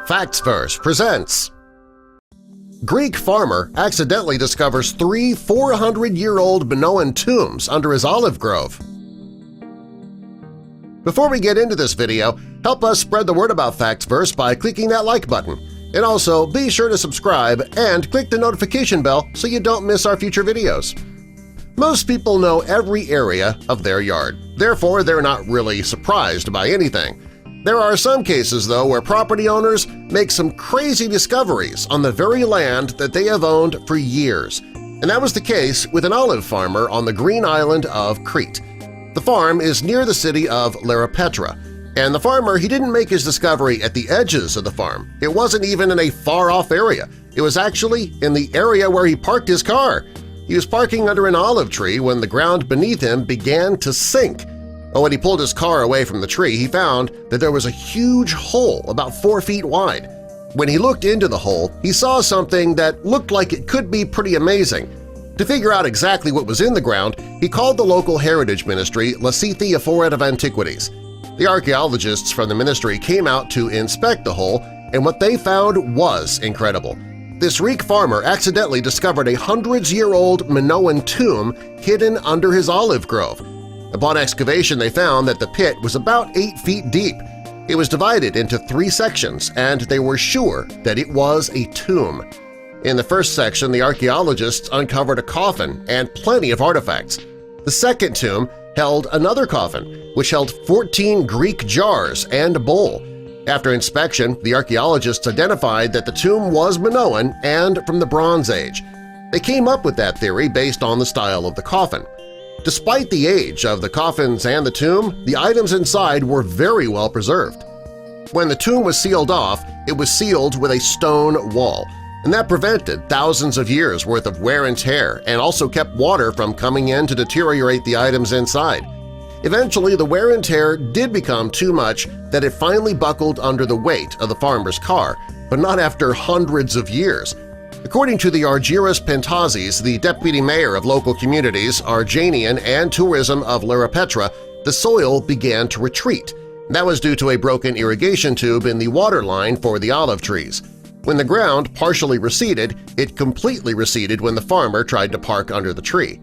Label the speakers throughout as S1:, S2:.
S1: Facts Verse presents Greek farmer accidentally discovers 3 400-year-old Minoan tombs under his olive grove. Before we get into this video, help us spread the word about Facts Verse by clicking that like button. And also, be sure to subscribe and click the notification bell so you don't miss our future videos. Most people know every area of their yard, therefore they're not really surprised by anything. There are some cases, though, where property owners make some crazy discoveries on the very land that they have owned for years, and that was the case with an olive farmer on the green island of Crete. The farm is near the city of Leripetra, and the farmer he didn't make his discovery at the edges of the farm. It wasn't even in a far-off area. It was actually in the area where he parked his car. He was parking under an olive tree when the ground beneath him began to sink. When he pulled his car away from the tree, he found that there was a huge hole about 4 feet wide. When he looked into the hole, he saw something that looked like it could be pretty amazing. To figure out exactly what was in the ground, he called the local heritage ministry Lascithi Foret of Antiquities. The archaeologists from the ministry came out to inspect the hole, and what they found was incredible. This Greek farmer accidentally discovered a hundreds-year-old Minoan tomb hidden under his olive grove. Upon excavation, they found that the pit was about 8 feet deep. It was divided into 3 sections, and they were sure that it was a tomb. In the first section, the archaeologists uncovered a coffin and plenty of artifacts. The second tomb held another coffin, which held 14 Greek jars and a bowl. After inspection, the archaeologists identified that the tomb was Minoan and from the Bronze Age. They came up with that theory based on the style of the coffin. Despite the age of the coffins and the tomb, the items inside were very well preserved. When the tomb was sealed off, it was sealed with a stone wall, and that prevented thousands of years' worth of wear and tear and also kept water from coming in to deteriorate the items inside. Eventually, the wear and tear did become too much that it finally buckled under the weight of the farmer's car, but not after hundreds of years. According to the Argyros Pentazis, the deputy mayor of local communities, Arganian and Tourism of Leripetra, the soil began to retreat. That was due to a broken irrigation tube in the water line for the olive trees. When the ground partially receded, it completely receded when the farmer tried to park under the tree.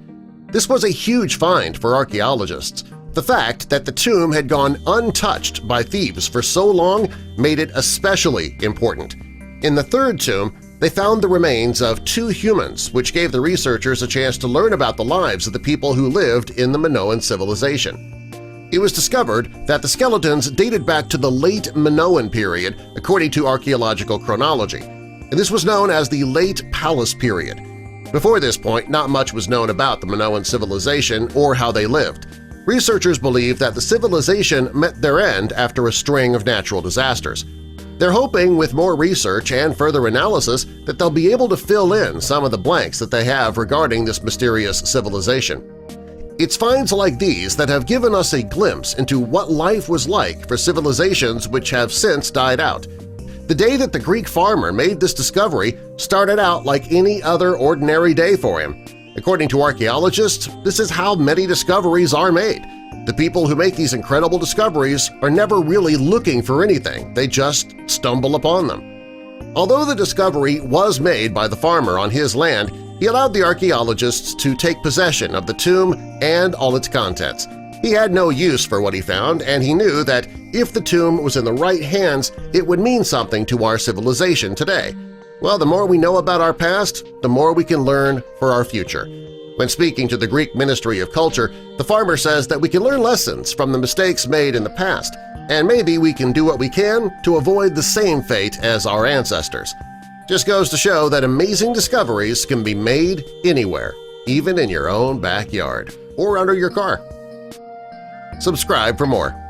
S1: This was a huge find for archaeologists. The fact that the tomb had gone untouched by thieves for so long made it especially important. In the third tomb, they found the remains of 2 humans, which gave the researchers a chance to learn about the lives of the people who lived in the Minoan civilization. It was discovered that the skeletons dated back to the late Minoan period according to archaeological chronology, and this was known as the Late Palace Period. Before this point, not much was known about the Minoan civilization or how they lived. Researchers believe that the civilization met their end after a string of natural disasters. They're hoping with more research and further analysis that they'll be able to fill in some of the blanks that they have regarding this mysterious civilization. It's finds like these that have given us a glimpse into what life was like for civilizations which have since died out. The day that the Greek farmer made this discovery started out like any other ordinary day for him. According to archaeologists, this is how many discoveries are made. The people who make these incredible discoveries are never really looking for anything, they just stumble upon them. Although the discovery was made by the farmer on his land, he allowed the archaeologists to take possession of the tomb and all its contents. He had no use for what he found, and he knew that if the tomb was in the right hands, it would mean something to our civilization today. Well, the more we know about our past, the more we can learn for our future. When speaking to the Greek Ministry of Culture, the farmer says that we can learn lessons from the mistakes made in the past, and maybe we can do what we can to avoid the same fate as our ancestors. Just goes to show that amazing discoveries can be made anywhere, even in your own backyard or under your car. Subscribe for more.